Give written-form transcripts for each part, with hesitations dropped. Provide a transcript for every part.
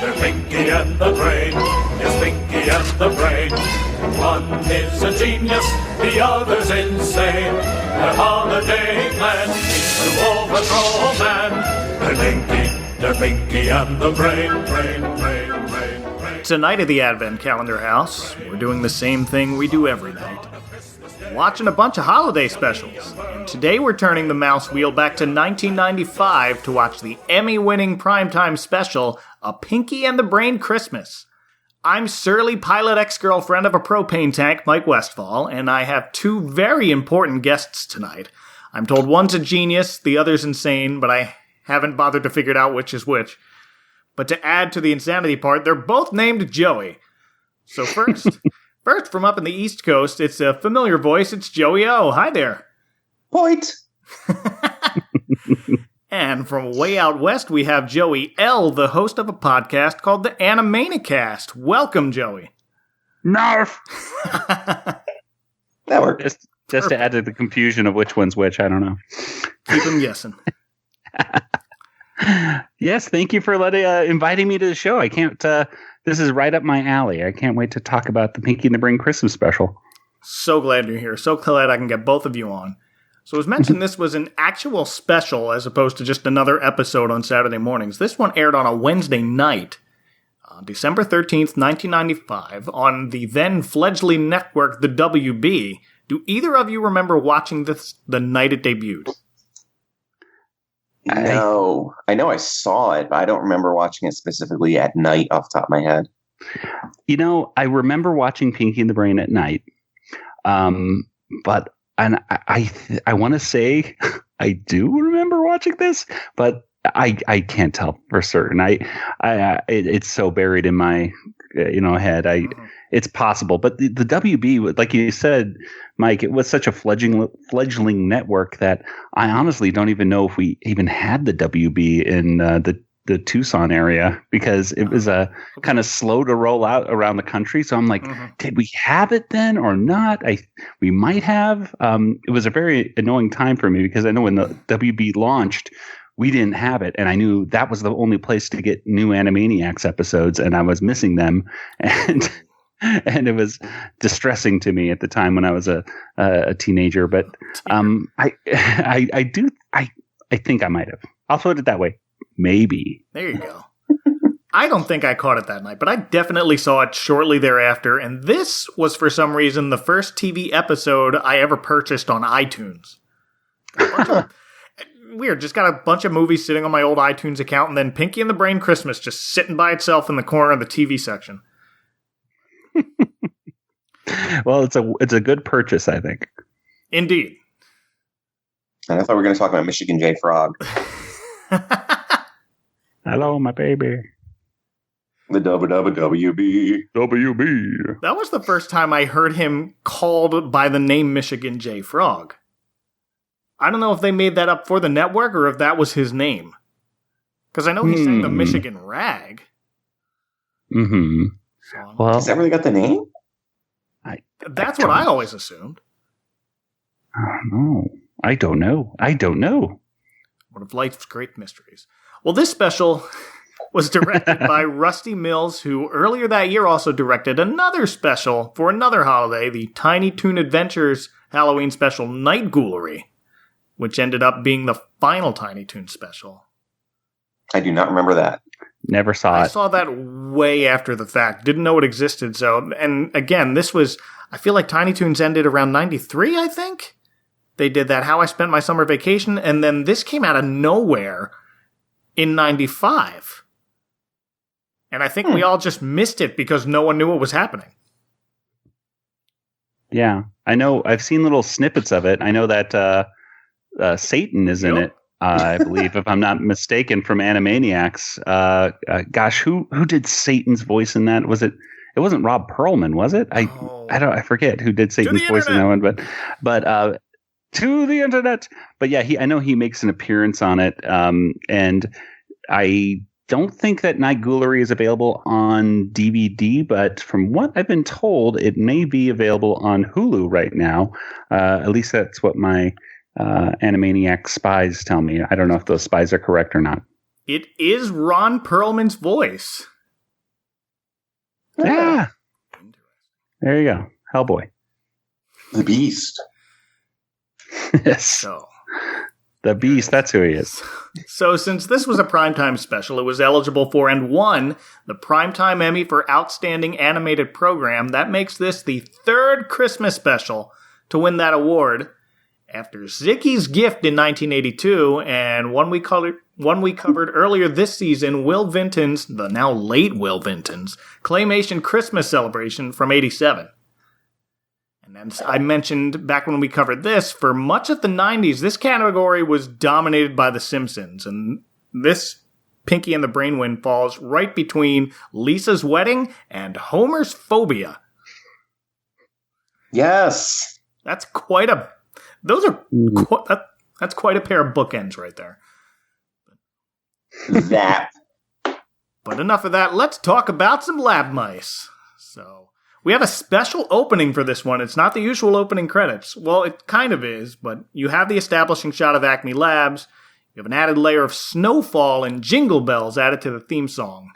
They're Pinky and the Brain. Yes, Pinky and the Brain. One is a genius, the other's insane. Their holiday plan is to overthrow man. They're Pinky and the Brain. Tonight at the Advent Calendar House, we're doing the same thing we do every night. Watching a bunch of holiday specials. And today we're turning the mouse wheel back to 1995 to watch the Emmy-winning primetime special, A Pinky and the Brain Christmas. I'm surly pilot ex-girlfriend of a propane tank, Mike Westfall, and I have two very important guests tonight. I'm told one's a genius, the other's insane, but I haven't bothered to figure out which is which. But to add to the insanity part, they're both named Joey. So first from up in the East Coast, it's a familiar voice. It's Joey O. Hi there. Point. And from way out west, we have Joey L., the host of a podcast called the Animanicast. Welcome, Joey. Narf. That worked. Just to add to the confusion of which one's which, I don't know. Keep them guessing. Yes, thank you for inviting me to the show. I can't. This is right up my alley. I can't wait to talk about the Pinky and the Brain Christmas special. So glad you're here. So glad I can get both of you on. So as mentioned, this was an actual special as opposed to just another episode on Saturday mornings. This one aired on a Wednesday night, December 13th, 1995, on the then fledgling network, the WB. Do either of you remember watching this the night it debuted? No. I know I saw it, but I don't remember watching it specifically at night off the top of my head. You know, I remember watching Pinky and the Brain at night, but I want to say I do remember watching this, but I can't tell for certain. It's so buried in my head. It's possible, but the WB, like you said, Mike, it was such a fledgling network that I honestly don't even know if we even had the WB in the Tucson area, because it was kind of slow to roll out around the country. So I'm like, did we have it then or not? We might have. It was a very annoying time for me because I know when the WB launched, we didn't have it, and I knew that was the only place to get new Animaniacs episodes, and I was missing them, and it was distressing to me at the time when I was a teenager. But I think I might have. I'll put it that way. Maybe. There you go. I don't think I caught it that night, but I definitely saw it shortly thereafter, and this was for some reason the first TV episode I ever purchased on iTunes. Weird, just got a bunch of movies sitting on my old iTunes account, and then Pinky and the Brain Christmas just sitting by itself in the corner of the TV section. Well, it's a good purchase, I think. Indeed. And I thought we were going to talk about Michigan J. Frog. Hello, my baby. The WB. WB. That was the first time I heard him called by the name Michigan J. Frog. I don't know if they made that up for the network or if that was his name. Because I know he sang the Michigan Rag. Mm-hmm. Well, has that really got the name? That's what I always assumed. I don't know. One of life's great mysteries. Well, this special was directed by Rusty Mills, who earlier that year also directed another special for another holiday, the Tiny Toon Adventures Halloween special Night Ghoulery, which ended up being the final Tiny Toon special. I do not remember that. Never saw it. I saw that way after the fact. Didn't know it existed. So, and again, this was, I feel like Tiny Toons ended around 93, I think. They did that How I Spent My Summer Vacation, and then this came out of nowhere in 95. And I think we all just missed it because no one knew what was happening. Yeah, I know. I've seen little snippets of it. I know that Satan is in it. I believe, if I'm not mistaken, from Animaniacs. Gosh, who did Satan's voice in that? Was it? It wasn't Rob Perlman, was it? I forget who did Satan's voice in that one, but to the internet. But yeah, I know he makes an appearance on it, and I don't think that Night Ghoulery is available on DVD, but from what I've been told, it may be available on Hulu right now. At least that's what my Animaniac spies tell me. I don't know if those spies are correct or not. It is Ron Perlman's voice. Yeah. There you go. Hellboy. The Beast. Yes. So, The Beast, that's who he is. so since this was a primetime special, it was eligible for and won the Primetime Emmy for Outstanding Animated Program. That makes this the third Christmas special to win that award, after Zicky's Gift in 1982 and one we covered earlier this season, Will Vinton's, the now late Will Vinton's, Claymation Christmas Celebration from 87. And as I mentioned back when we covered this, for much of the 90s, this category was dominated by The Simpsons, and this Pinky and the Brainwind falls right between Lisa's Wedding and Homer's Phobia. Yes. That's quite a... That's quite a pair of bookends right there. That. But enough of that. Let's talk about some lab mice. So, we have a special opening for this one. It's not the usual opening credits. Well, it kind of is, but you have the establishing shot of Acme Labs. You have an added layer of snowfall and jingle bells added to the theme song.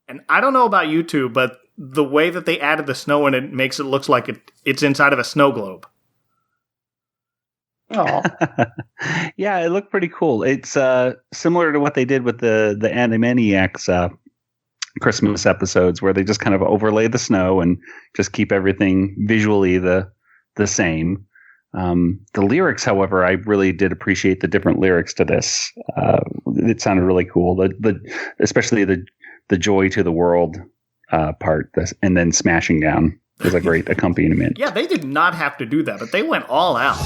And I don't know about you two, but the way that they added the snow in it makes it look like it's inside of a snow globe. Oh. Yeah, it looked pretty cool. It's similar to what they did with the Animaniacs Christmas episodes, where they just kind of overlay the snow and just keep everything visually the same. The lyrics, however, I really did appreciate the different lyrics to this. It sounded really cool. Especially the joy to the world part, and then smashing down was a great accompaniment. Yeah, they did not have to do that, but they went all out.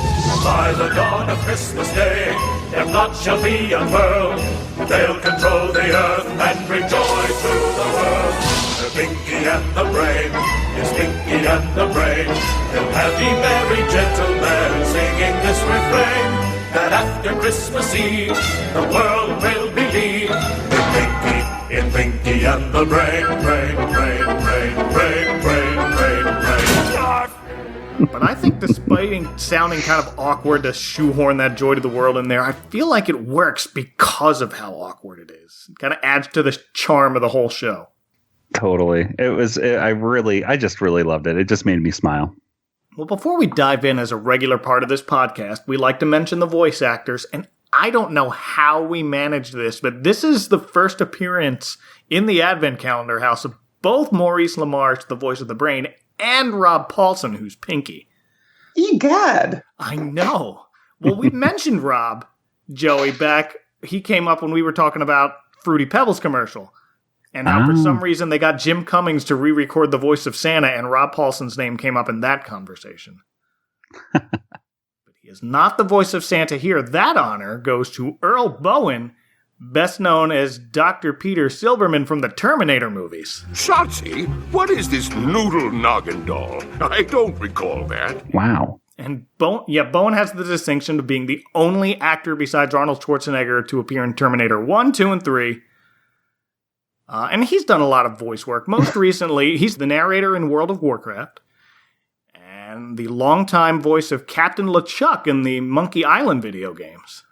By the dawn of Christmas Day, their plot shall be unfurled. They'll control the earth and bring joy to the world. The Pinky and the Brain, it's Pinky and the Brain. They'll have the merry gentlemen singing this refrain, that after Christmas Eve, the world will believe in Pinky and the Brain, Brain, Brain, Brain, Brain, Brain, Brain, Brain. But I think despite sounding kind of awkward to shoehorn that joy to the world in there, I feel like it works because of how awkward it is. It kind of adds to the charm of the whole show. Totally. I just really loved it. It just made me smile. Well, before we dive in as a regular part of this podcast, we like to mention the voice actors, and I don't know how we managed this, but this is the first appearance in the Advent Calendar house of both Maurice LaMarche, the voice of the Brain, and Rob Paulsen, who's Pinky. Egad. I know. Well, we mentioned Rob, Joey, back. He came up when we were talking about Fruity Pebbles commercial. And how for some reason they got Jim Cummings to re-record the voice of Santa, and Rob Paulsen's name came up in that conversation. But he is not the voice of Santa here. That honor goes to Earl Bowen, best known as Dr. Peter Silberman from the Terminator movies. Shotzi, what is this noodle noggin doll? I don't recall that. Wow. And Bowen has the distinction of being the only actor besides Arnold Schwarzenegger to appear in Terminator 1, 2, and 3. And he's done a lot of voice work. Most recently, he's the narrator in World of Warcraft, and the longtime voice of Captain LeChuck in the Monkey Island video games.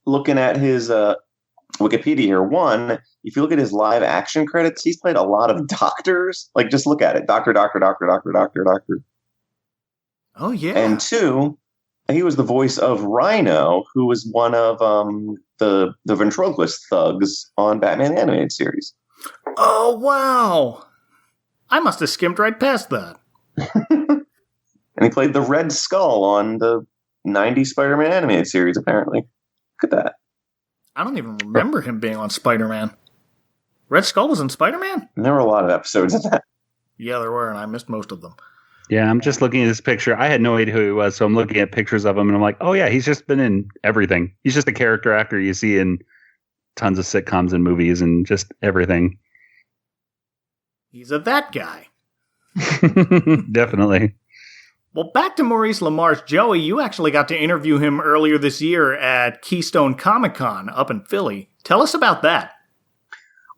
Looking at his Wikipedia here, if you look at his live action credits, he's played a lot of doctors. Like, just look at it. Doctor. Oh, yeah. And 2, he was the voice of Rhino, who was one of the ventriloquist thugs on Batman animated series. Oh, wow. I must have skimmed right past that. And he played the Red Skull on the 90s Spider-Man animated series, apparently. Look at that. I don't even remember him being on Spider-Man. Red Skull was in Spider-Man? And there were a lot of episodes of that. Yeah, there were, and I missed most of them. Yeah, I'm just looking at this picture. I had no idea who he was, so I'm looking at pictures of him, and I'm like, oh yeah, he's just been in everything. He's just a character actor you see in tons of sitcoms and movies and just everything. He's that guy. Definitely. Well, back to Maurice LaMarche. Joey, you actually got to interview him earlier this year at Keystone Comic-Con up in Philly. Tell us about that.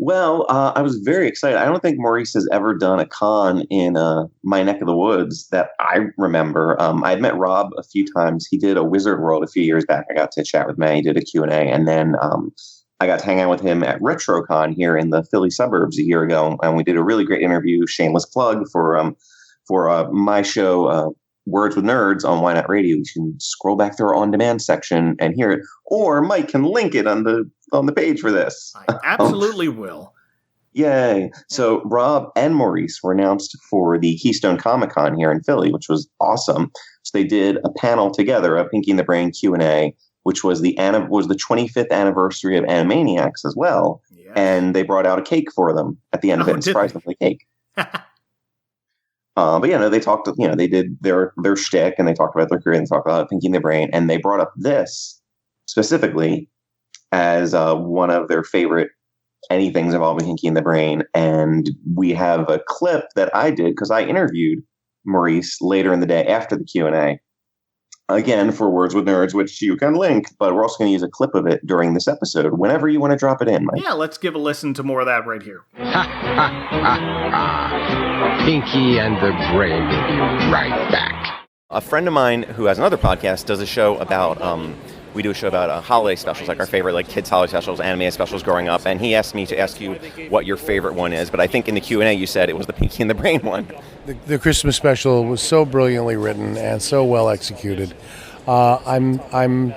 Well, I was very excited. I don't think Maurice has ever done a con in my neck of the woods that I remember. I'd met Rob a few times. He did a Wizard World a few years back. I got to chat with May, did a Q&A. And then I got to hang out with him at RetroCon here in the Philly suburbs a year ago, and we did a really great interview. Shameless plug for my show, Words with Nerds on Why Not Radio. You can scroll back through our on-demand section and hear it, or Mike can link it on the page for this. I absolutely will. Yay! So Rob and Maurice were announced for the Keystone Comic-Con here in Philly, which was awesome. So they did a panel together, a Pinky and the Brain Q&A, which was the 25th anniversary of Animaniacs as well. Yes. And they brought out a cake for them at the end of it and surprised them with a cake. But they talked, they did their shtick, and they talked about their career, and they talked about Pinky and the Brain, and they brought up this specifically as one of their favorite anythings involving Pinky and the Brain. And we have a clip that I did because I interviewed Maurice later in the day after the Q&A, again for Words with Nerds, which you can link, but we're also going to use a clip of it during this episode whenever you want to drop it in, Mike. Yeah, let's give a listen to more of that right here. Pinky and the Brain will be right back. A friend of mine who has another podcast does a show about we do a show about holiday specials, like our favorite kids holiday specials, anime specials growing up, and he asked me to ask you what your favorite one is, but I think in the Q&A you said it was the Pinky and the Brain one. The Christmas special was so brilliantly written and so well executed. I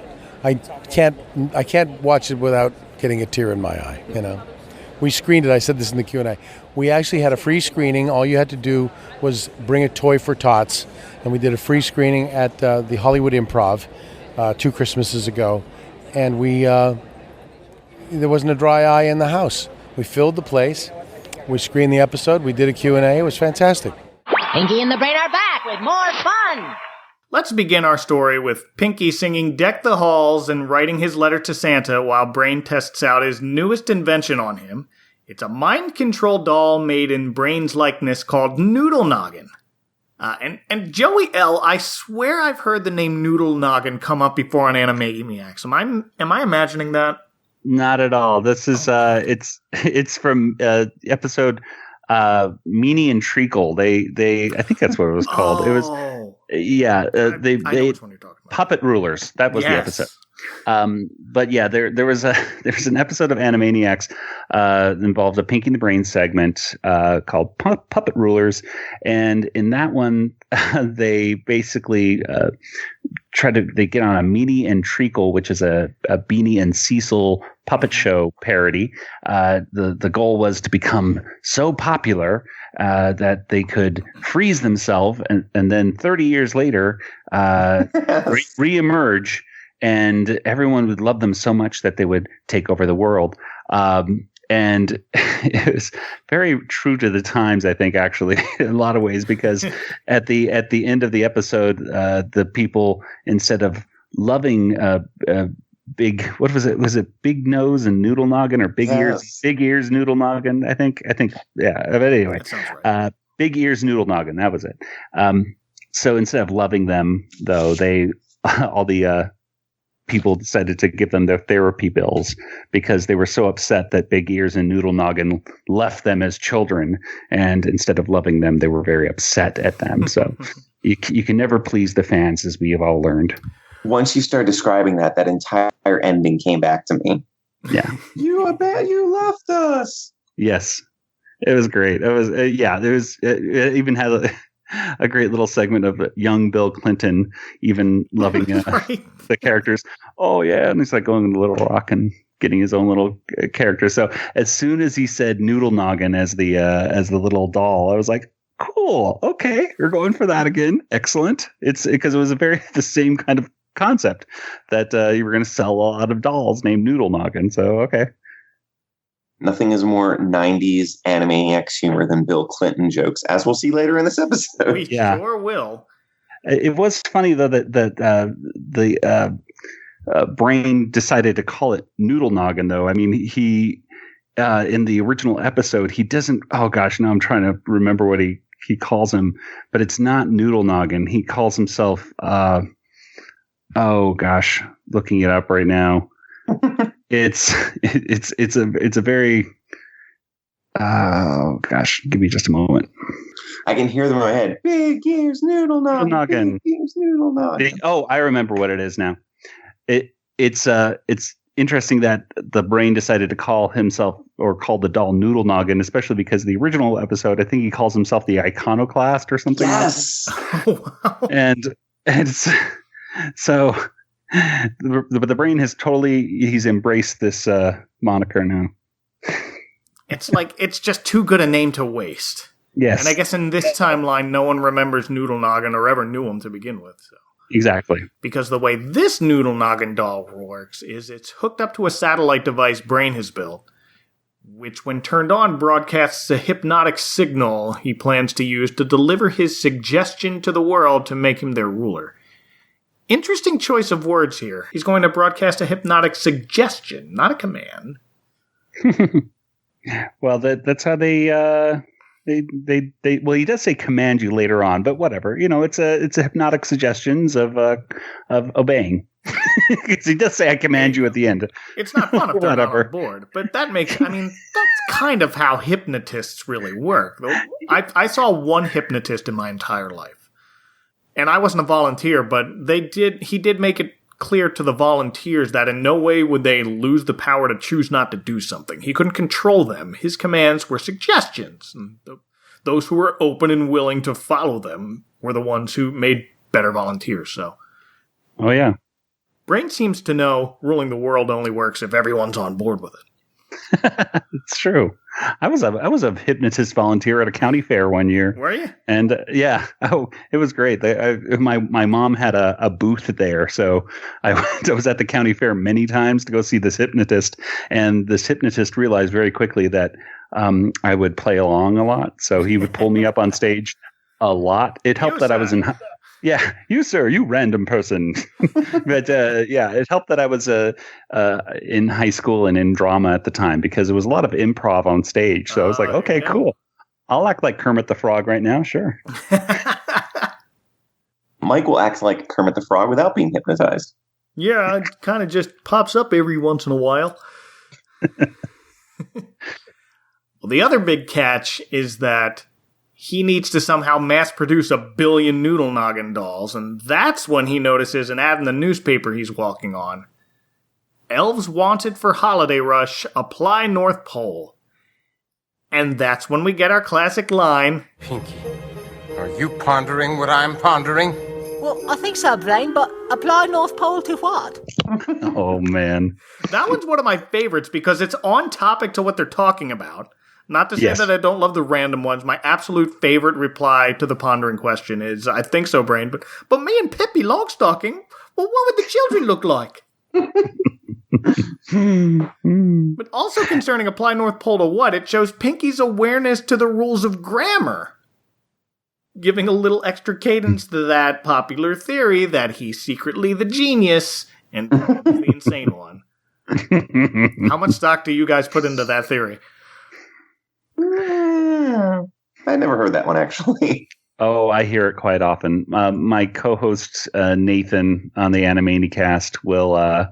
can't watch it without getting a tear in my eye. We screened it. I said this in the Q&A. We actually had a free screening. All you had to do was bring a toy for tots, and we did a free screening at the Hollywood Improv 2 Christmases ago, and there wasn't a dry eye in the house. We filled the place. We screened the episode. We did a Q&A. It was fantastic. Pinky and the Brain are back with more fun. Let's begin our story with Pinky singing Deck the Halls and writing his letter to Santa while Brain tests out his newest invention on him. It's a mind-controlled doll made in Brain's likeness called Noodle Noggin. And Joey L., I swear I've heard the name Noodle Noggin come up before on Animaniacs. Am I imagining that? Not at all. This is it's from episode Meanie and Treacle. They I think that's what it was called. It was I know they which one you're talking about. Puppet Rulers. That was the episode. But yeah, there was an episode of Animaniacs involved a Pinky and the Brain segment called Puppet Rulers, and in that one they basically they get on a Meanie and Treacle, which is a Beanie and Cecil puppet show parody. The goal was to become so popular that they could freeze themselves and then 30 years later reemerge. And everyone would love them so much that they would take over the world. And it was very true to the times, I think, actually, in a lot of ways, because at the end of the episode, the people, instead of loving big, what was it? Was it Big Nose and Noodle Noggin, or Big Ears Noodle Noggin? I think, yeah. But anyway, right. Big Ears Noodle Noggin, that was it. So instead of loving them, though, all the people decided to give them their therapy bills because they were so upset that Big Ears and Noodle Noggin left them as children, and instead of loving them, they were very upset at them. So you can never please the fans, as we have all learned. Once you started describing that entire ending came back to me. Yeah. You left us. Yes. It was great. It was, it even had a great little segment of young Bill Clinton even loving right. the characters. Oh yeah, and he's like going to Little Rock and getting his own little character. So as soon as he said Noodle Noggin as the little doll, I was like, cool, okay, you're going for that again. Excellent. It's because it was the same kind of concept that you were going to sell a lot of dolls named Noodle Noggin. So okay. Nothing is more 90s Animaniacs humor than Bill Clinton jokes, as we'll see later in this episode. We sure will. It was funny, though, that the Brain decided to call it Noodle Noggin, though. I mean, he in the original episode, he doesn't. Oh, gosh, now I'm trying to remember what he calls him. But it's not Noodle Noggin. He calls himself, oh, gosh, looking it up right now. It's a very gosh, give me just a moment. I can hear them in my head. Big Ears Noodle Noggin. Big Ears Noodle Noggin. Oh, I remember what it is now. It's interesting that the Brain decided to call himself or call the doll Noodle Noggin, especially because the original episode, I think he calls himself the Iconoclast or something. Yes. And so the Brain has he's embraced this moniker now. It's like, it's just too good a name to waste. Yes. And I guess in this timeline, no one remembers Noodle Noggin or ever knew him to begin with. So. Exactly. Because the way this Noodle Noggin doll works is it's hooked up to a satellite device Brain has built, which when turned on broadcasts a hypnotic signal he plans to use to deliver his suggestion to the world to make him their ruler. Interesting choice of words here. He's going to broadcast a hypnotic suggestion, not a command. Well, that's how they well, he does say command you later on, but whatever. It's a hypnotic suggestions of obeying. Because he does say I command you at the end. It's not fun if they're not on board, but that's kind of how hypnotists really work. I saw one hypnotist in my entire life. And I wasn't a volunteer, but he did make it clear to the volunteers that in no way would they lose the power to choose not to do something. He couldn't control them. His commands were suggestions. And those who were open and willing to follow them were the ones who made better volunteers. So, oh yeah, Brain seems to know ruling the world only works if everyone's on board with it. It's true. I was a hypnotist volunteer at a county fair one year. Were you? And it was great. My mom had a booth there, so I was at the county fair many times to go see this hypnotist. And this hypnotist realized very quickly that I would play along a lot, so he would pull me up on stage a lot. It helped that I was in. Yeah, you, sir, you random person. But it helped that I was in high school and in drama at the time because there was a lot of improv on stage. So I was like, okay, cool. I'll act like Kermit the Frog right now. Sure. Michael acts like Kermit the Frog without being hypnotized. Yeah, it kind of just pops up every once in a while. Well, the other big catch is that he needs to somehow mass produce 1 billion Noodle Noggin dolls, and that's when he notices an ad in the newspaper he's walking on. Elves wanted for Holiday Rush, apply North Pole. And that's when we get our classic line. Pinky, are you pondering what I'm pondering? Well, I think so, Brain, but apply North Pole to what? Oh, man. That one's one of my favorites because it's on topic to what they're talking about. Not to say that I don't love the random ones. My absolute favorite reply to the pondering question is, I think so, Brain, but me and Pippi Longstocking, well, what would the children look like? But also concerning apply North Pole to what, it shows Pinky's awareness to the rules of grammar, giving a little extra cadence to that popular theory that he's secretly the genius and the insane one. How much stock do you guys put into that theory? I never heard that one, actually. Oh, I hear it quite often. My co-host, Nathan, on the Animaniacast will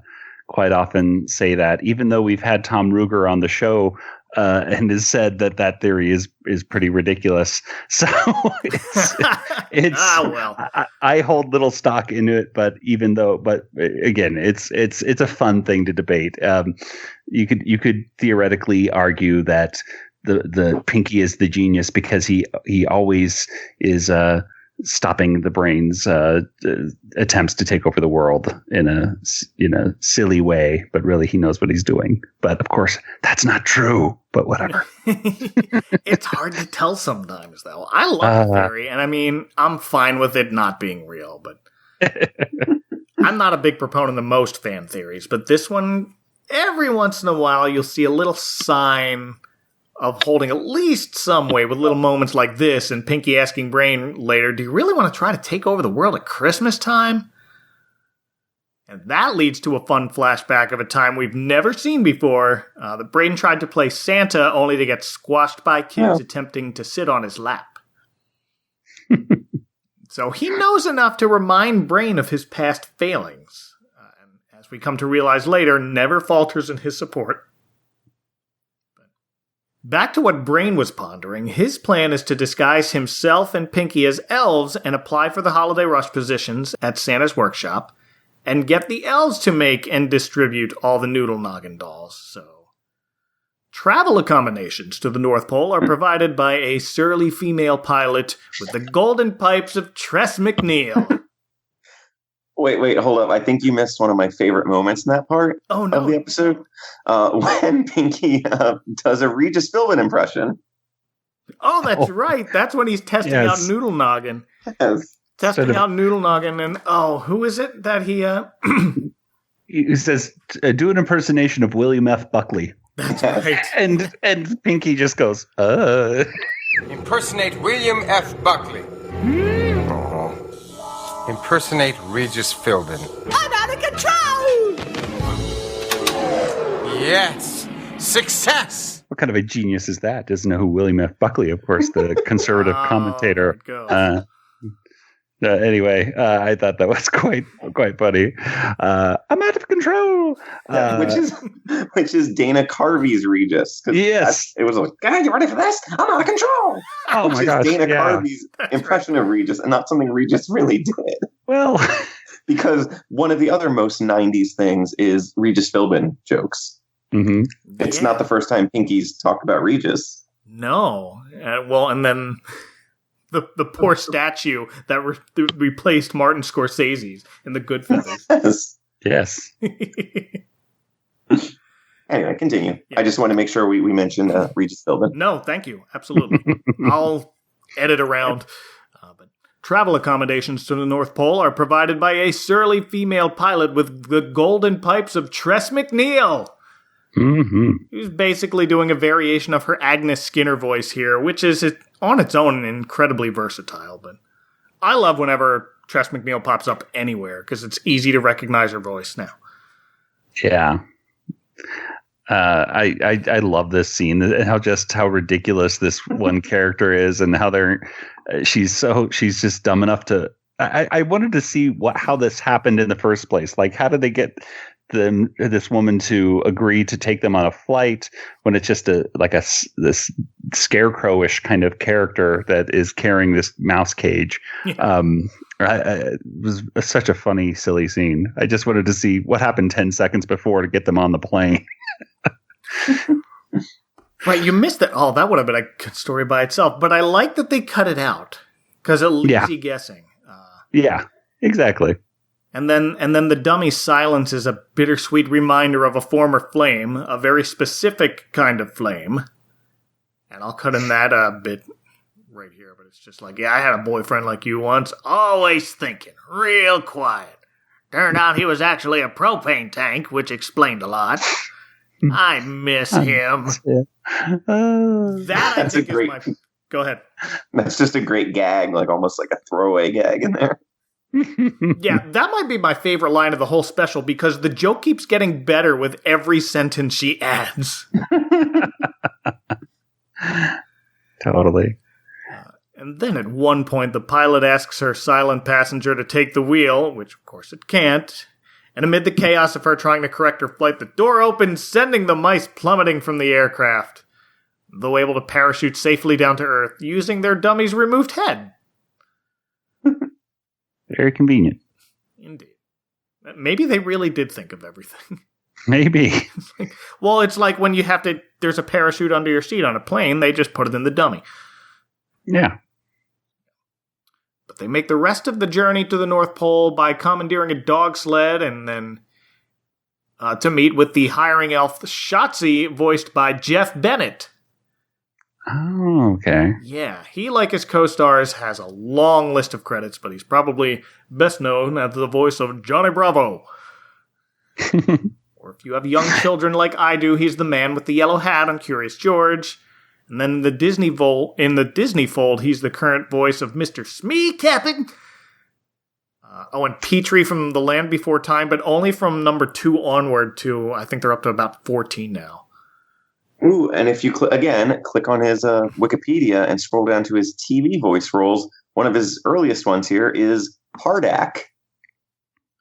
quite often say that, even though we've had Tom Ruger on the show and has said that theory is pretty ridiculous. So it's I hold little stock into it, but again, it's a fun thing to debate. You could theoretically argue that the Pinky is the genius because he always is stopping the Brain's attempts to take over the world in a silly way, but really he knows what he's doing. But of course, that's not true. But whatever. It's hard to tell sometimes, though. I love the theory, and I mean, I'm fine with it not being real. But I'm not a big proponent of most fan theories. But this one, every once in a while, you'll see a little sign of holding at least some weight with little moments like this, and Pinky asking Brain later, do you really want to try to take over the world at Christmas time? And that leads to a fun flashback of a time we've never seen before. The Brain tried to play Santa only to get squashed by kids attempting to sit on his lap. So he knows enough to remind Brain of his past failings. And as we come to realize later, never falters in his support. Back to what Brain was pondering, his plan is to disguise himself and Pinky as elves and apply for the Holiday Rush positions at Santa's workshop, and get the elves to make and distribute all the Noodle Noggin dolls. So, travel accommodations to the North Pole are provided by a surly female pilot with the golden pipes of Tress MacNeille. Wait, hold up. I think you missed one of my favorite moments in that part of the episode. When Pinky does a Regis Philbin impression. Oh, that's right. That's when he's testing out Noodle Noggin. Yes. Testing out Noodle Noggin. And, who is it that he... He says, do an impersonation of William F. Buckley. That's right. And Pinky just goes, Impersonate William F. Buckley. Impersonate Regis Philbin. I'm out of control! Yes! Success! What kind of a genius is that? Doesn't know who William F. Buckley, of course, the conservative commentator. Anyway, I thought that was quite funny. I'm out of control. Which is Dana Carvey's Regis. Yes, it was like, God, you ready for this? I'm out of control. Oh my gosh, Dana Carvey's impression of Regis, and not something Regis really did. Well, because one of the other most '90s things is Regis Philbin jokes. Mm-hmm. It's not the first time Pinky's talked about Regis. No, and then. The poor statue that replaced Martin Scorsese's in the Goodfellas. Yes. Anyway, continue. Yeah. I just want to make sure we mention Regis Philbin. No, thank you. Absolutely. I'll edit around. But travel accommodations to the North Pole are provided by a surly female pilot with the golden pipes of Tress MacNeille. Mm-hmm. He's basically doing a variation of her Agnes Skinner voice here, which is on its own incredibly versatile. But I love whenever Tress MacNeille pops up anywhere because it's easy to recognize her voice now. Yeah. I love this scene and how ridiculous this one character is and how she's just dumb enough to. I wanted to see how this happened in the first place. Like, how did they get this woman to agree to take them on a flight when it's just this scarecrowish kind of character that is carrying this mouse cage. It was such a funny, silly scene. I just wanted to see what happened 10 seconds before to get them on the plane. Right, you missed it. Oh, that would have been a good story by itself. But I like that they cut it out because it leaves you guessing. Yeah, exactly. And then the dummy's silence is a bittersweet reminder of a former flame, a very specific kind of flame. And I'll cut in that a bit right here, but it's just like, I had a boyfriend like you once, always thinking, real quiet. Turned out he was actually a propane tank, which explained a lot. I miss him. That I think is my... Go ahead. That's just a great gag, like almost like a throwaway gag in there. Yeah, that might be my favorite line of the whole special because the joke keeps getting better with every sentence she adds. Totally. And then at one point, the pilot asks her silent passenger to take the wheel, which of course it can't. And amid the chaos of her trying to correct her flight, the door opens, sending the mice plummeting from the aircraft, though able to parachute safely down to Earth using their dummy's removed head. Very convenient. Indeed. Maybe they really did think of everything. Maybe. Well, it's like when there's a parachute under your seat on a plane, they just put it in the dummy. Yeah. But they make the rest of the journey to the North Pole by commandeering a dog sled and then to meet with the hiring elf Shotzi, voiced by Jeff Bennett. Oh, okay. Yeah, he, like his co-stars, has a long list of credits, but he's probably best known as the voice of Johnny Bravo. Or if you have young children like I do, he's the man with the yellow hat on Curious George. And then in the Disney fold, he's the current voice of Mr. Smee Cap'n. And Petrie from The Land Before Time, but only from number 2 onward to, I think they're up to about 14 now. Ooh, and if you click on his Wikipedia and scroll down to his TV voice roles, one of his earliest ones here is Hardak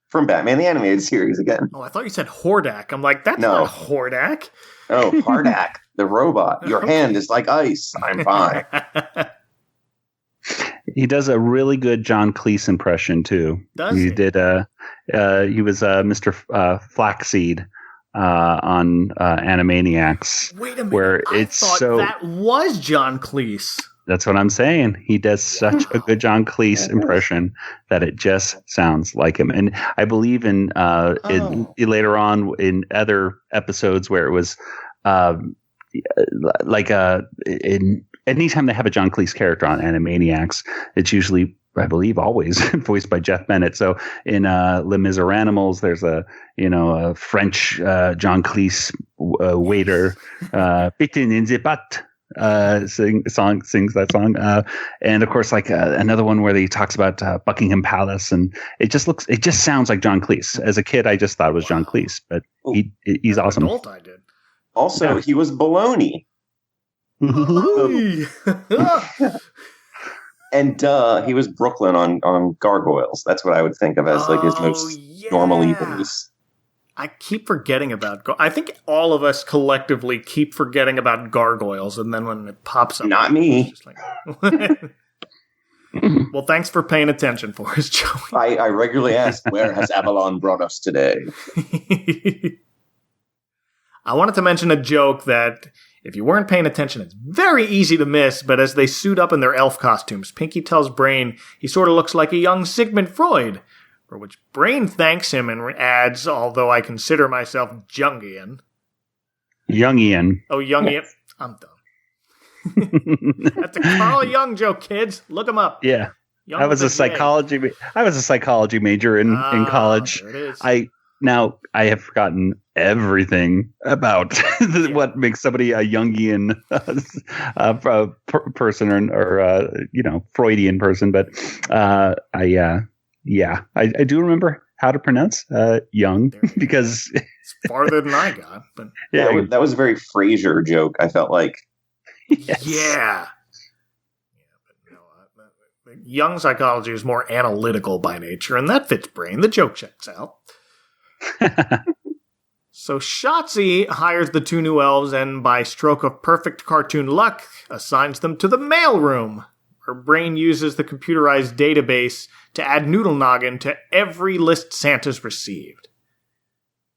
from Batman the Animated Series again. Oh, I thought you said Hordak. I'm like, that's not Hordak. Oh, Hardak, the robot. Your hand is like ice. I'm fine. He does a really good John Cleese impression too. Does he? He did. He was Mr. Flaxseed on Animaniacs. Wait a minute. Where I it's thought so. that was John Cleese. That's what I'm saying. He does such a good John Cleese impression that it just sounds like him. And I believe in later on in other episodes where it was in anytime they have a John Cleese character on Animaniacs, it's usually, I believe, always voiced by Jeff Bennett. So in Les Miserables, there's a French John Cleese waiter, "Bitin in the butt." Sings that song, and of course, like another one where he talks about Buckingham Palace, and it just sounds like John Cleese. As a kid, I just thought it was John Cleese, but he's awesome. Adult, I did. Also, he was Baloney. And he was Brooklyn on Gargoyles. That's what I would think of as like his most normal evils. I keep forgetting about. I think all of us collectively keep forgetting about Gargoyles, and then when it pops up, not me. It's just like, well, thanks for paying attention for us, Joey. I regularly ask, where has Avalon brought us today? I wanted to mention a joke that, if you weren't paying attention, it's very easy to miss, but as they suit up in their elf costumes, Pinky tells Brain he sort of looks like a young Sigmund Freud, for which Brain thanks him and adds, although I consider myself Jungian. Jungian. Oh, Jungian. I'm done. That's a Carl Jung joke, kids. Look him up. Yeah. Young I was a with a J. psychology major in college. There it is. Now I have forgotten everything about what makes somebody a Jungian person or Freudian person, but I do remember how to pronounce Jung because it's farther than I got. But yeah, that was a very Frasier joke. I felt like. Yes. Yeah. But Jung psychology is more analytical by nature, and that fits Brain. The joke checks out. So Shotzi hires the two new elves and, by stroke of perfect cartoon luck, assigns them to the mailroom, where Brain uses the computerized database to add Noodle Noggin to every list Santa's received.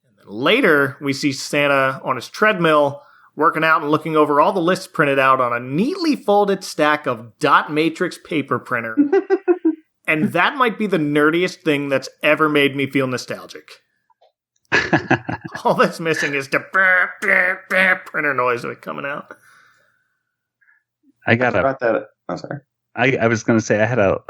And then later, we see Santa on his treadmill, working out and looking over all the lists printed out on a neatly folded stack of dot matrix paper printer. And that might be the nerdiest thing that's ever made me feel nostalgic. All that's missing is the printer noise coming out. I forgot that. I'm sorry. I was going to say I had a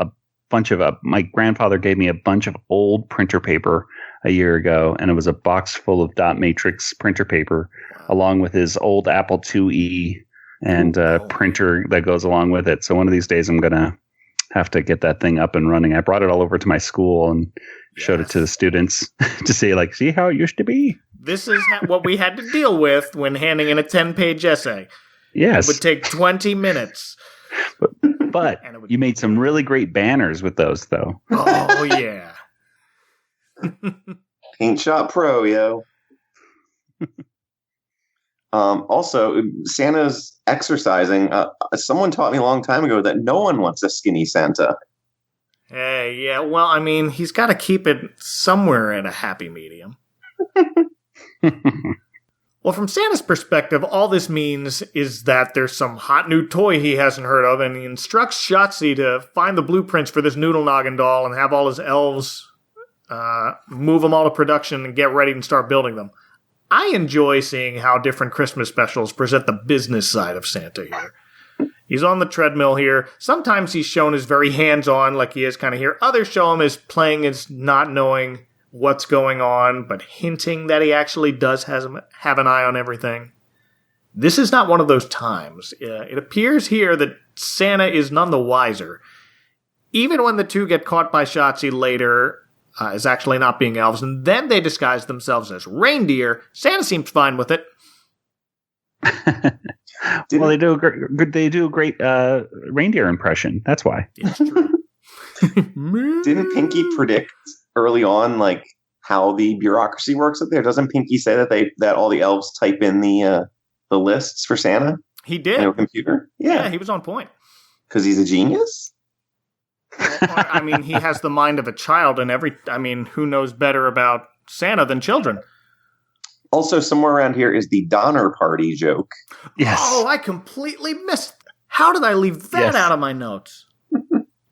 bunch of my grandfather gave me a bunch of old printer paper a year ago, and it was a box full of dot matrix printer paper, along with his old Apple IIe and printer that goes along with it. So one of these days I'm going to have to get that thing up and running. I brought it all over to my school and showed it to the students to say, like, see how it used to be? This is what we had to deal with when handing in a 10-page essay. Yes. It would take 20 minutes. But you made some really great banners with those, though. Oh, yeah. Paint Shop Pro, yo. Also, Santa's exercising. Someone taught me a long time ago that no one wants a skinny Santa. Hey, yeah, well, I mean, he's got to keep it somewhere at a happy medium. Well, from Santa's perspective, all this means is that there's some hot new toy he hasn't heard of, and he instructs Shotzi to find the blueprints for this Noodle Noggin doll and have all his elves move them all to production and get ready and start building them. I enjoy seeing how different Christmas specials present the business side of Santa here. He's on the treadmill here. Sometimes he's shown as very hands-on, like he is kind of here. Others show him as playing as not knowing what's going on, but hinting that he actually does have an eye on everything. This is not one of those times. It appears here that Santa is none the wiser. Even when the two get caught by Shotzi later as actually not being elves, and then they disguise themselves as reindeer, Santa seems fine with it. Well, they do a great reindeer impression. That's why. It's true. Didn't Pinky predict early on, like, how the bureaucracy works up there? Doesn't Pinky say that all the elves type in the lists for Santa? He did. In a computer. Yeah, he was on point. Because he's a genius. I mean, he has the mind of a child, and who knows better about Santa than children? Also, somewhere around here is the Donner Party joke. Yes. Oh, I completely missed. How did I leave that out of my notes?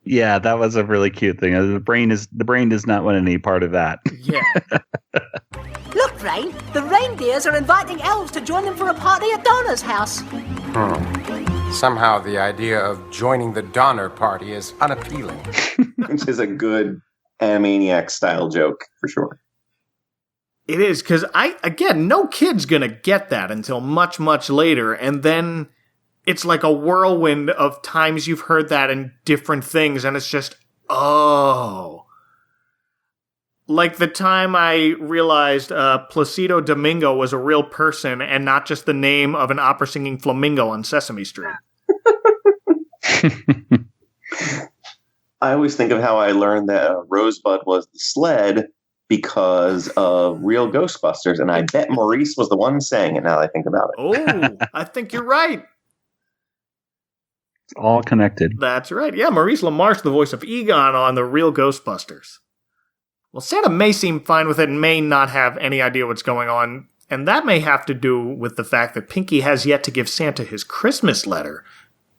Yeah, that was a really cute thing. The brain does not want any part of that. Yeah. Look, Brain, the reindeers are inviting elves to join them for a party at Donner's house. Somehow the idea of joining the Donner Party is unappealing. Which is a good Animaniac style joke for sure. It is, because no kid's gonna get that until much, much later, and then it's like a whirlwind of times you've heard that in different things, and it's just, oh. Like the time I realized Placido Domingo was a real person and not just the name of an opera-singing flamingo on Sesame Street. I always think of how I learned that Rosebud was the sled because of Real Ghostbusters, and I bet Maurice was the one saying it now that I think about it. Oh, I think you're right. It's all connected. That's right. Yeah, Maurice LaMarche, the voice of Egon on The Real Ghostbusters. Well, Santa may seem fine with it and may not have any idea what's going on, and that may have to do with the fact that Pinky has yet to give Santa his Christmas letter,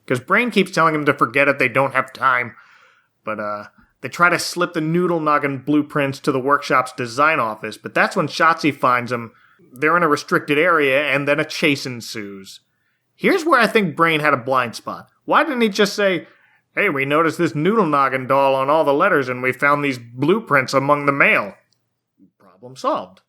because Brain keeps telling him to forget it, they don't have time. But they try to slip the Noodle Noggin blueprints to the workshop's design office, but that's when Shotzi finds them. They're in a restricted area, and then a chase ensues. Here's where I think Brain had a blind spot. Why didn't he just say, hey, we noticed this Noodle Noggin doll on all the letters, and we found these blueprints among the mail? Problem solved.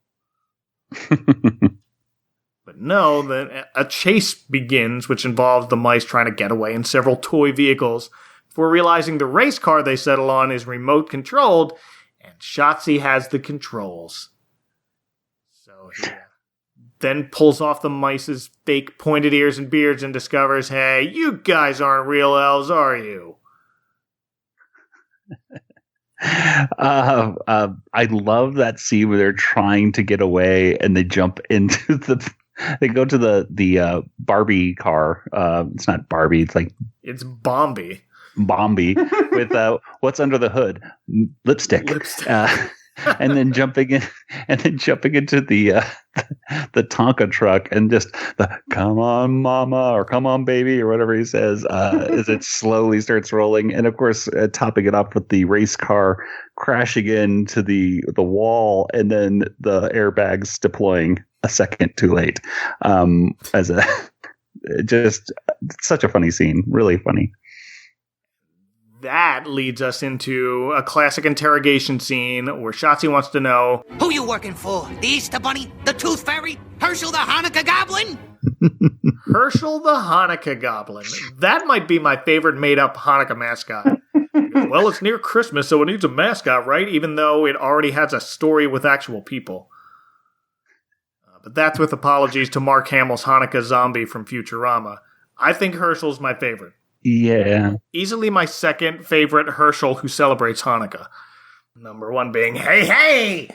But no, a chase begins, which involves the mice trying to get away in several toy vehicles, before realizing the race car they settle on is remote-controlled, and Shotzi has the controls. So he then pulls off the mice's fake pointed ears and beards and discovers, hey, you guys aren't real elves, are you? I love that scene where they're trying to get away and they jump into they go to the Barbie car. It's not Barbie. It's like it's Bombi with what's under the hood? Lipstick. And then jumping into the Tonka truck and just the "Come on, Mama" or "Come on, Baby" or whatever he says as it slowly starts rolling, and of course topping it up with the race car crashing into the wall, and then the airbags deploying a second too late. As a just such a funny scene, really funny. That leads us into a classic interrogation scene where Shotzi wants to know, who you working for? The Easter Bunny? The Tooth Fairy? Herschel the Hanukkah Goblin? Herschel the Hanukkah Goblin. That might be my favorite made-up Hanukkah mascot. Well, it's near Christmas, so it needs a mascot, right? Even though it already has a story with actual people. But that's with apologies to Mark Hamill's Hanukkah zombie from Futurama. I think Herschel's my favorite. Yeah. Easily my second favorite Herschel who celebrates Hanukkah. Number one being, hey, hey!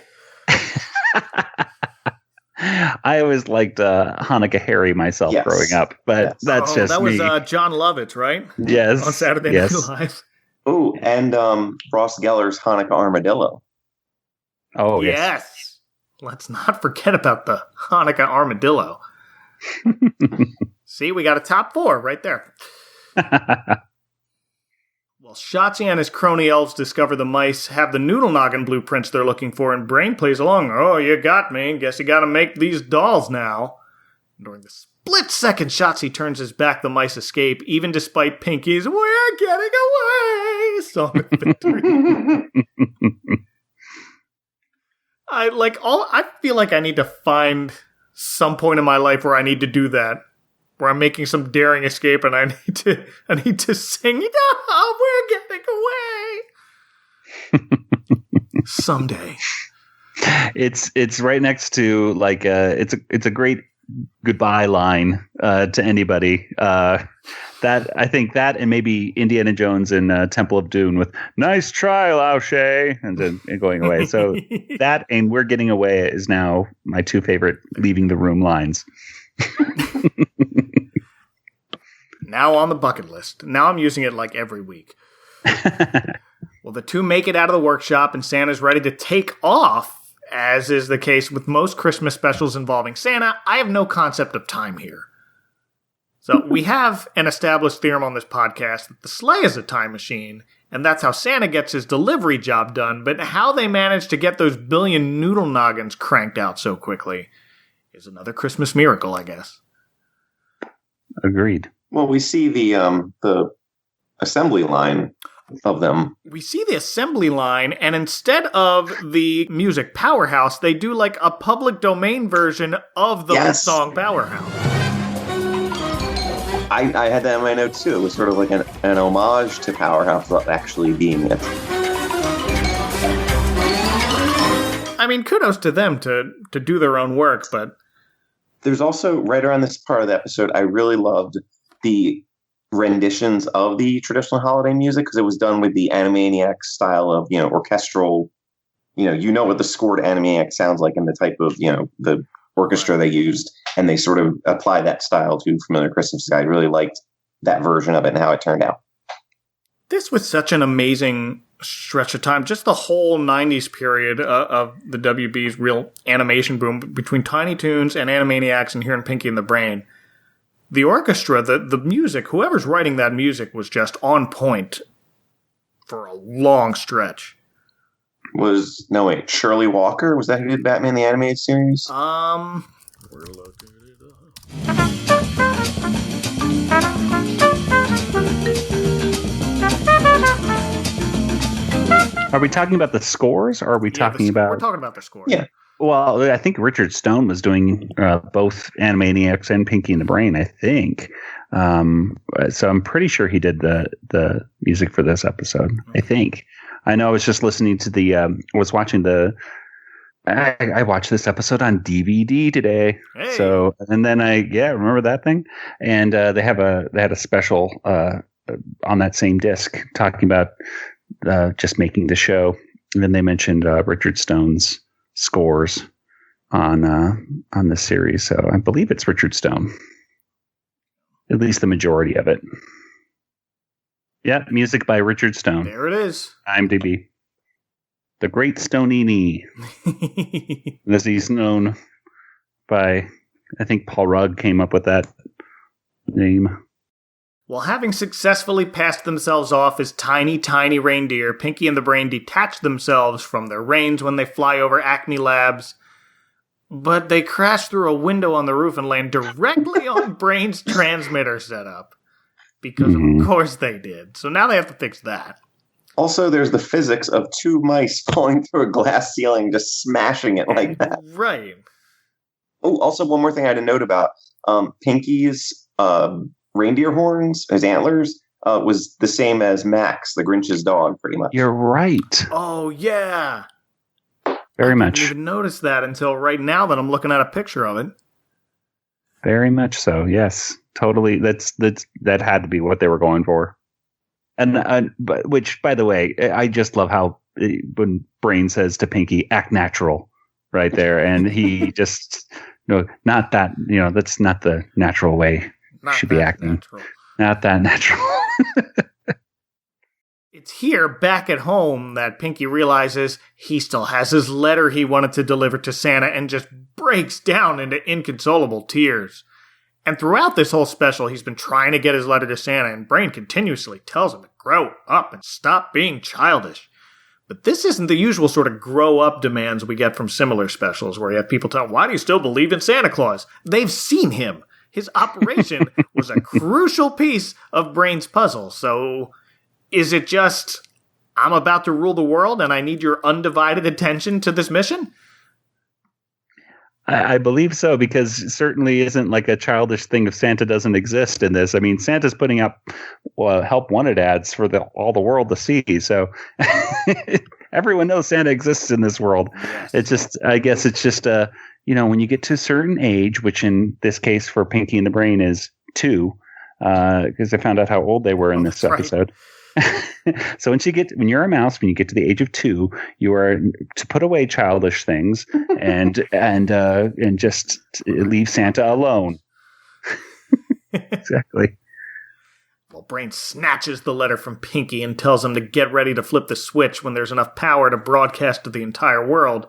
I always liked Hanukkah Harry myself growing up, but that's just that me. That was John Lovitz, right? Yes. On Saturday Night Live. Oh, and Ross Geller's Hanukkah Armadillo. Oh, yes. Let's not forget about the Hanukkah Armadillo. See, we got a top four right there. Well, Shotzi and his crony elves discover the mice have the Noodle Noggin blueprints they're looking for, and Brain plays along. Oh, you got me. Guess you gotta make these dolls now. During the split second Shotzi turns his back, the mice escape, even despite Pinky's "We're getting away" song of victory. I feel like I need to find some point in my life where I need to do that. Where I'm making some daring escape and I need to sing, oh, we're getting away. Someday. It's right next to like it's a great goodbye line to anybody. That I think that and maybe Indiana Jones in Temple of Doom with "Nice try, Lao Shay" and going away. So that and "We're Getting Away" is now my two favorite leaving the room lines. Now on the bucket list. Now I'm using it like every week. Well, the two make it out of the workshop, and Santa's ready to take off, as is the case with most Christmas specials involving Santa. I have no concept of time here. So we have an established theorem on this podcast that the sleigh is a time machine, and that's how Santa gets his delivery job done, but how they manage to get those billion noodle noggins cranked out so quickly is another Christmas miracle, I guess. Agreed. Well, we see the assembly line of them. We see the assembly line, and instead of the music Powerhouse, they do like a public domain version of the song Powerhouse. I had that in my notes too. It was sort of like an homage to Powerhouse without actually being it. I mean, kudos to them to do their own work, but... There's also, right around this part of the episode, I really loved the renditions of the traditional holiday music because it was done with the Animaniacs style of, orchestral, what the scored Animaniacs sounds like and the type of, the orchestra they used, and they sort of applied that style to Familiar Christmas. I really liked that version of it and how it turned out. This was such an amazing stretch of time. Just the whole 90s period of the WB's real animation boom between Tiny Toons and Animaniacs and here in Pinky and the Brain. The orchestra, the music, whoever's writing that music was just on point for a long stretch. Shirley Walker? Was that who did Batman the Animated Series? We're looking it up. Are we talking about the scores, or are we talking about... We're talking about the scores. Yeah. Well, I think Richard Stone was doing both Animaniacs and Pinky and the Brain, I think. So I'm pretty sure he did the music for this episode, I think. I know I was just listening to I watched this episode on DVD today. Hey. So, and then remember that thing? And they had a special on that same disc talking about just making the show. And then they mentioned Richard Stone's scores on the series. So I believe it's Richard Stone. At least the majority of it. Yeah, music by Richard Stone. There it is. IMDb. The Great Stonini. As he's known by, I think Paul Rudd came up with that name. Well, having successfully passed themselves off as tiny, tiny reindeer, Pinky and the Brain detach themselves from their reins when they fly over Acme Labs. But they crash through a window on the roof and land directly on Brain's transmitter setup. Because of course they did. So now they have to fix that. Also, there's the physics of two mice falling through a glass ceiling, just smashing it like that. Right. Oh, also one more thing I had to note about. Pinky's reindeer horns, his antlers, was the same as Max, the Grinch's dog, pretty much. You're right. Oh, yeah. Very much. I didn't even notice that until right now that I'm looking at a picture of it. Very much so, yes. Totally. That had to be what they were going for. And which, by the way, I just love how when Brain says to Pinky, "Act natural," right there, and he just not that that's not the natural way you should be acting. Natural. Not that natural. It's here, back at home, that Pinky realizes he still has his letter he wanted to deliver to Santa and just breaks down into inconsolable tears. And throughout this whole special, he's been trying to get his letter to Santa, and Brain continuously tells him to grow up and stop being childish. But this isn't the usual sort of grow-up demands we get from similar specials, where you have people tell him, why do you still believe in Santa Claus? They've seen him. His operation was a crucial piece of Brain's puzzle, so is it just, I'm about to rule the world and I need your undivided attention to this mission? I believe so, because it certainly isn't like a childish thing if Santa doesn't exist in this. I mean, Santa's putting up help wanted ads for all the world to see. So everyone knows Santa exists in this world. Yes. It's just, I guess it's just, when you get to a certain age, which in this case for Pinky and the Brain is 2, because I found out how old they were in this episode. So when you're a mouse, when you get to the age of 2, you are to put away childish things and just leave Santa alone. Exactly. Well, Brain snatches the letter from Pinky and tells him to get ready to flip the switch when there's enough power to broadcast to the entire world.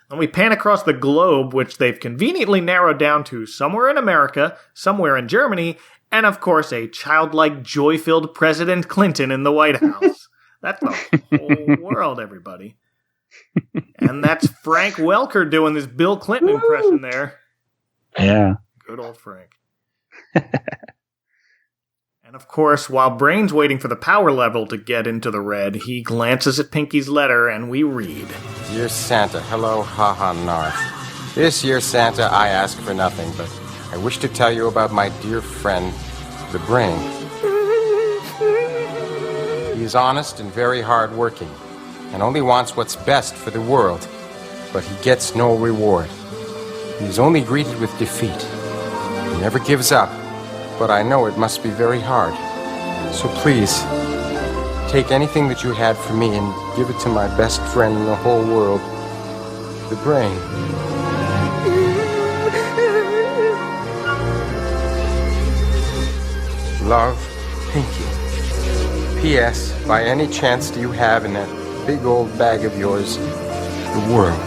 And we pan across the globe, which they've conveniently narrowed down to somewhere in America, somewhere in Germany, and of course a childlike, joy-filled President Clinton in the White House. That's the whole world, everybody. And that's Frank Welker doing this Bill Clinton impression there. Yeah. Good old Frank. And of course, while Brain's waiting for the power level to get into the red, he glances at Pinky's letter and we read. Dear Santa, hello, haha, narf. This year, Santa, I ask for nothing, but I wish to tell you about my dear friend, the Brain. He is honest and very hard-working, and only wants what's best for the world, but he gets no reward. He is only greeted with defeat. He never gives up, but I know it must be very hard. So please, take anything that you had for me and give it to my best friend in the whole world, the Brain. Love, Pinky. P.S. By any chance do you have in that big old bag of yours the world?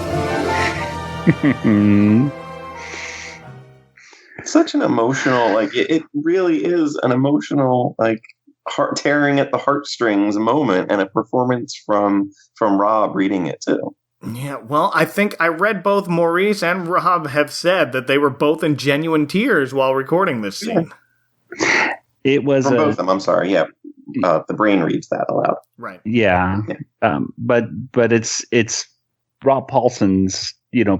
Such an emotional, like, it really is an emotional, like, heart tearing at the heartstrings moment, and a performance from Rob reading it too. Yeah, well, I think I read both Maurice and Rob have said that they were both in genuine tears while recording this scene. Yeah. It was from both of them. I'm sorry. Yeah, the Brain reads that aloud. Right. Yeah. But it's Rob Paulson's.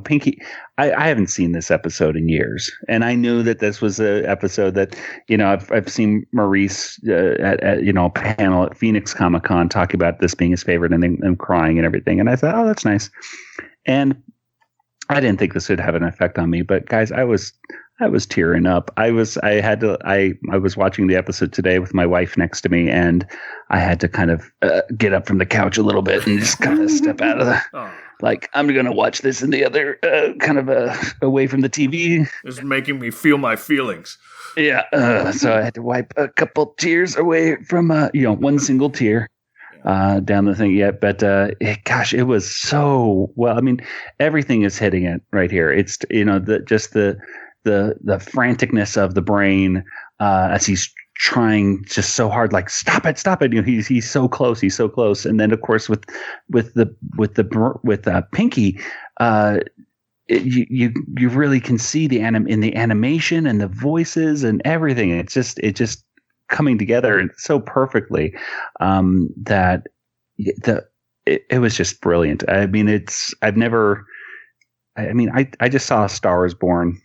Pinky, I haven't seen this episode in years, and I knew that this was an episode that, I've seen Maurice at a panel at Phoenix Comic Con talking about this being his favorite, and then crying and everything, and I thought, oh, that's nice, and I didn't think this would have an effect on me, but guys, I was tearing up. I was watching the episode today with my wife next to me, and I had to kind of get up from the couch a little bit and just kind of step out of the. Like, I'm going to watch this in the other, away from the TV. This is making me feel my feelings. Yeah. So I had to wipe a couple tears away from, one single tear down the thing. Yeah. But, it was so well. I mean, everything is hitting it right here. It's, the franticness of the Brain as he's trying just so hard, like stop it. He's so close. And then of course with Pinky, you really can see in the animation and the voices and everything. It just coming together so perfectly that it was just brilliant. I mean, I just saw A Star Is Born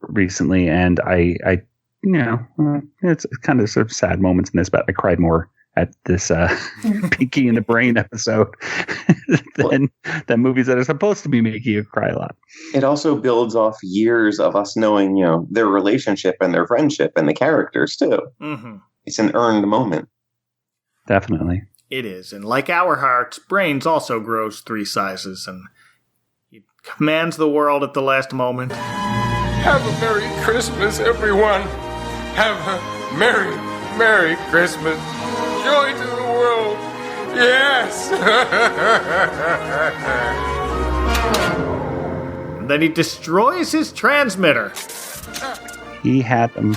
recently, and I it's kind of sort of sad moments in this, but I cried more at this Pinky and the Brain episode than movies that are supposed to be making you cry a lot. It also builds off years of us knowing, their relationship and their friendship and the characters too. Mm-hmm. It's an earned moment. Definitely. It is. And like our hearts, Brains also grows 3 sizes, and he commands the world at the last moment. Have a Merry Christmas, everyone. Have a Merry, Merry Christmas. Joy to the world. Yes. And then he destroys his transmitter. He had them.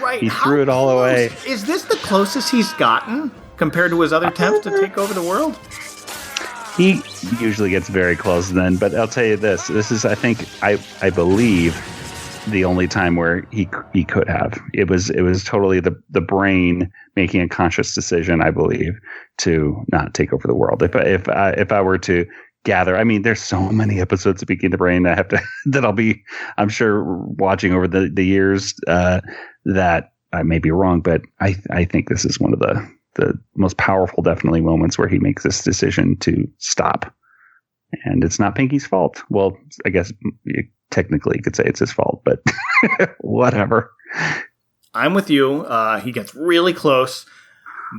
Right. He threw it all away. Is this the closest he's gotten compared to his other attempts to take over the world? He usually gets very close then, but I'll tell you this is, I think, I believe, the only time where he could have. It was totally the Brain making a conscious decision, I believe, to not take over the world. If I were to gather, I mean, there's so many episodes of Pinky and the Brain that I'll be, I'm sure, watching over the years that I may be wrong, but I think this is one of the most powerful, definitely, moments where he makes this decision to stop. And it's not Pinky's fault. Well, I guess technically you could say it's his fault, but whatever. I'm with you. He gets really close,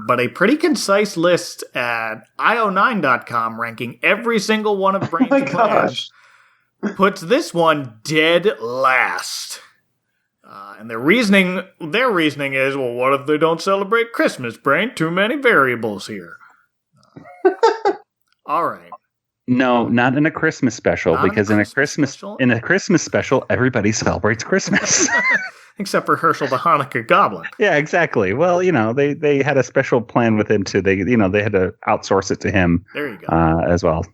but a pretty concise list at io9.com ranking every single one of Brain's plans puts this one dead last. And their reasoning is, well, what if they don't celebrate Christmas, Brain? Too many variables here. All right. No, not in a Christmas special, because in a Christmas special, everybody celebrates Christmas. Except for Herschel the Hanukkah Goblin. Yeah, exactly. Well, they had a special plan with him too. They had to outsource it to him. There you go. As well.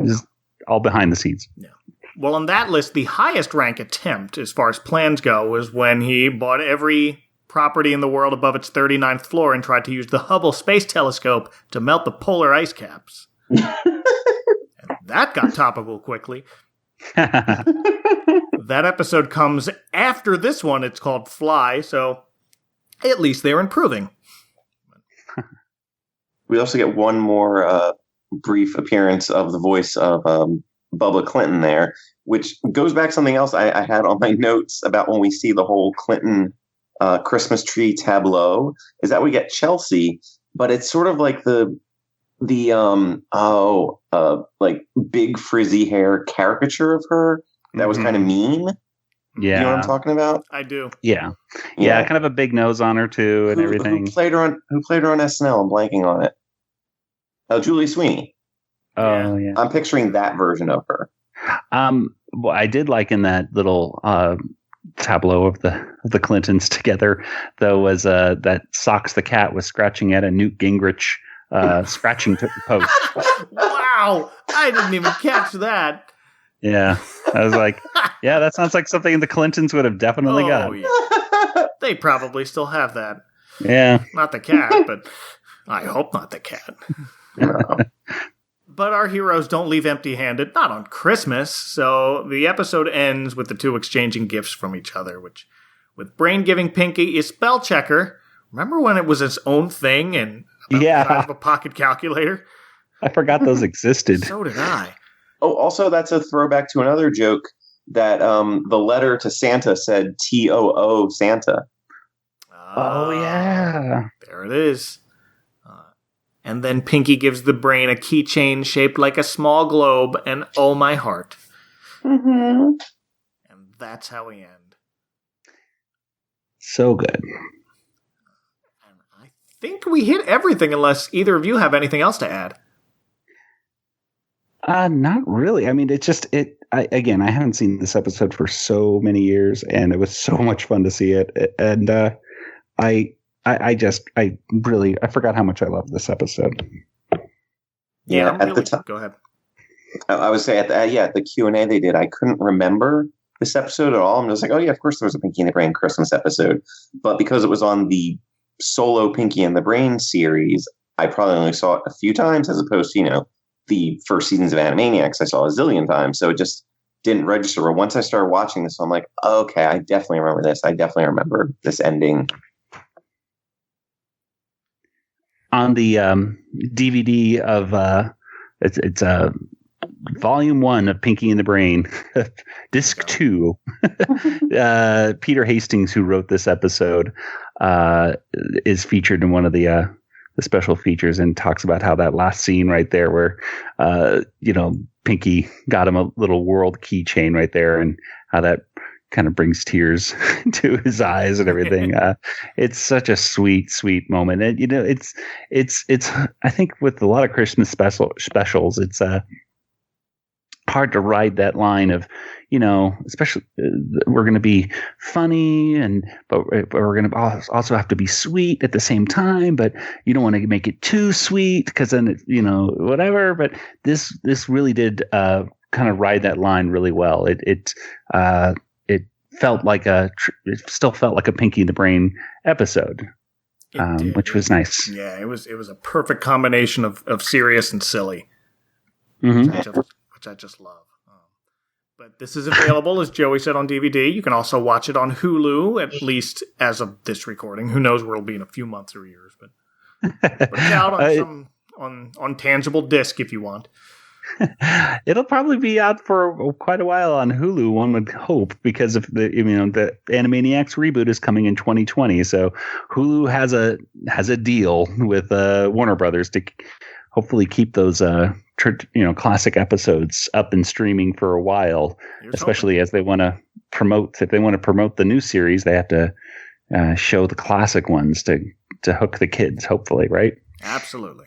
Just all behind the scenes. Yeah. Well, on that list, the highest rank attempt, as far as plans go, was when he bought every property in the world above its 39th floor and tried to use the Hubble Space Telescope to melt the polar ice caps. And that got topical quickly. That episode comes after this one. It's called Fly, so at least they're improving. We also get one more brief appearance of the voice of Bubba Clinton there, which goes back to something else I had on my notes about when we see the whole Clinton Christmas tree tableau, is that we get Chelsea, but it's sort of like the like big frizzy hair caricature of her that was kind of mean. Yeah. You know what I'm talking about? I do. Yeah. Kind of a big nose on her too, and everything. Who played her on SNL? I'm blanking on it. Oh, Julie Sweeney. Oh, yeah. I'm picturing that version of her. Well, I did like in that little tableau of the Clintons together, though, was that Socks the cat was scratching at a Newt Gingrich scratching post. Wow, I didn't even catch that. Yeah, I was like, yeah, that sounds like something the Clintons would have definitely got. Yeah. They probably still have that. Yeah, not the cat, but I hope not the cat. But our heroes don't leave empty-handed, not on Christmas, so the episode ends with the two exchanging gifts from each other, which, with Brain giving Pinky a spell checker. Remember when it was its own thing and about the size of a pocket calculator? I forgot those existed. So did I. Oh, also, that's a throwback to another joke that the letter to Santa said TOO Santa. Oh, yeah. There it is. And then Pinky gives the Brain a keychain shaped like a small globe, and oh my heart. Mm-hmm. And that's how we end. So good. And I think we hit everything, unless either of you have anything else to add. Not really. I mean, again, I haven't seen this episode for so many years, and it was so much fun to see it. And I forgot how much I loved this episode. Yeah, at the time. Go ahead. I would say at the Q&A they did, I couldn't remember this episode at all. I'm just like, oh yeah, of course there was a Pinky and the Brain Christmas episode. But because it was on the solo Pinky and the Brain series, I probably only saw it a few times as opposed to, the first seasons of Animaniacs I saw a zillion times. So it just didn't register. But once I started watching this, I'm like, okay, I definitely remember this. I definitely remember this ending. On the DVD of it's Volume 1 of Pinky and the Brain, Disc 2. Peter Hastings, who wrote this episode, is featured in one of the special features and talks about how that last scene right there, where Pinky got him a little world keychain right there, and how that kind of brings tears to his eyes and everything. It's such a sweet moment. And, it's, I think with a lot of Christmas specials, it's, hard to ride that line of, especially we're going to be funny but we're going to also have to be sweet at the same time, but you don't want to make it too sweet because then it's, whatever. But this really did, kind of ride that line really well. It felt like it still felt like a Pinky and the Brain episode, which was nice. Yeah, it was a perfect combination of serious and silly, mm-hmm. which I just love. But this is available, as Joey said, on DVD. You can also watch it on Hulu, at least as of this recording. Who knows where it'll be in a few months or years, but it's out on on tangible disc if you want. It'll probably be out for quite a while on Hulu, one would hope, because of the Animaniacs reboot is coming in 2020. So Hulu has a deal with Warner Brothers to hopefully keep those classic episodes up and streaming for a while, especially as they want to promote. If they want to promote the new series, they have to show the classic ones to hook the kids, hopefully, right? Absolutely.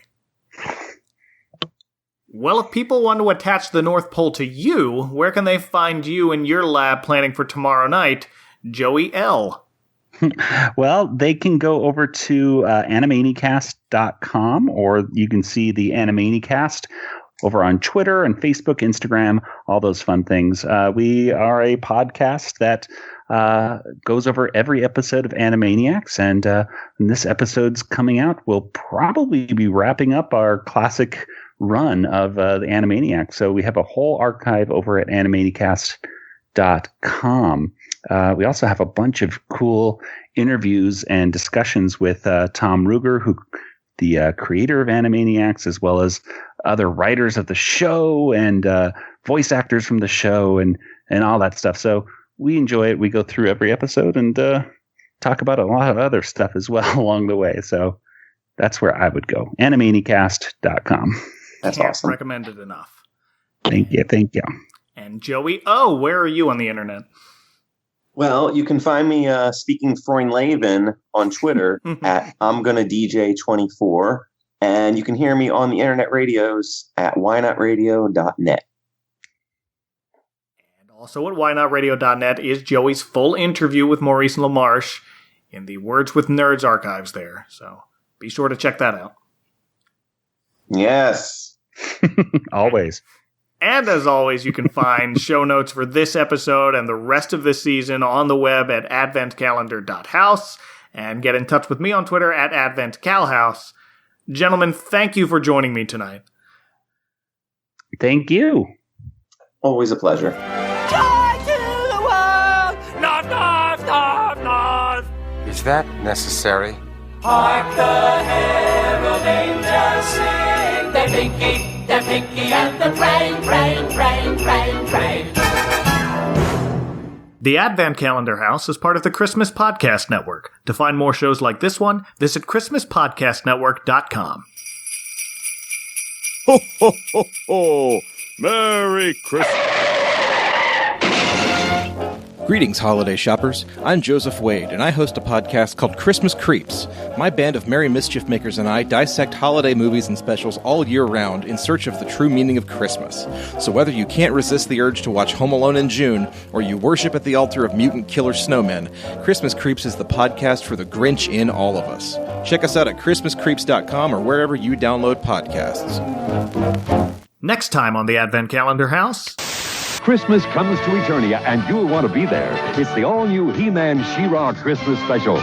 Well, if people want to attach the North Pole to you, where can they find you in your lab planning for tomorrow night, Joey L? Well, they can go over to animaniacast.com, or you can see the Animaniacast over on Twitter and Facebook, Instagram, all those fun things. We are a podcast that goes over every episode of Animaniacs, and when this episode's coming out, we'll probably be wrapping up our classic run of the Animaniacs. So we have a whole archive over at animaniacast.com. We also have a bunch of cool interviews and discussions with Tom Ruegger, who the creator of Animaniacs, as well as other writers of the show and voice actors from the show and all that stuff. So we enjoy it. We go through every episode and talk about a lot of other stuff as well along the way. So that's where I would go. Animaniacast.com. That's awesome. Recommended enough. Thank you. And Joey O, where are you on the internet? Well, you can find me speaking Freundleben on Twitter at I'm Gonna DJ 24, and you can hear me on the internet radios at whynotradio.net. And also at whynotradio.net is Joey's full interview with Maurice LaMarche in the Words with Nerds archives there. So be sure to check that out. Yes. Always. And as always, you can find show notes for this episode and the rest of this season on the web at adventcalendar.house, and get in touch with me on Twitter at adventcalhouse. Gentlemen, thank you for joining me tonight. Thank you. Always a pleasure. Joy to the world! North, north, north, north! Is that necessary? Hark the herald angels sing, they're Pinky and the Brain, Brain, Brain, Brain, Brain. The Advent Calendar House is part of the Christmas Podcast Network. To find more shows like this one, visit ChristmasPodcastNetwork.com. Ho, ho, ho, ho! Merry Christmas! Greetings, holiday shoppers. I'm Joseph Wade, and I host a podcast called Christmas Creeps. My band of merry mischief makers and I dissect holiday movies and specials all year round in search of the true meaning of Christmas. So whether you can't resist the urge to watch Home Alone in June, or you worship at the altar of mutant killer snowmen, Christmas Creeps is the podcast for the Grinch in all of us. Check us out at ChristmasCreeps.com or wherever you download podcasts. Next time on the Advent Calendar House... Christmas comes to Eternia, and you'll want to be there. It's the all-new He-Man She-Ra Christmas special.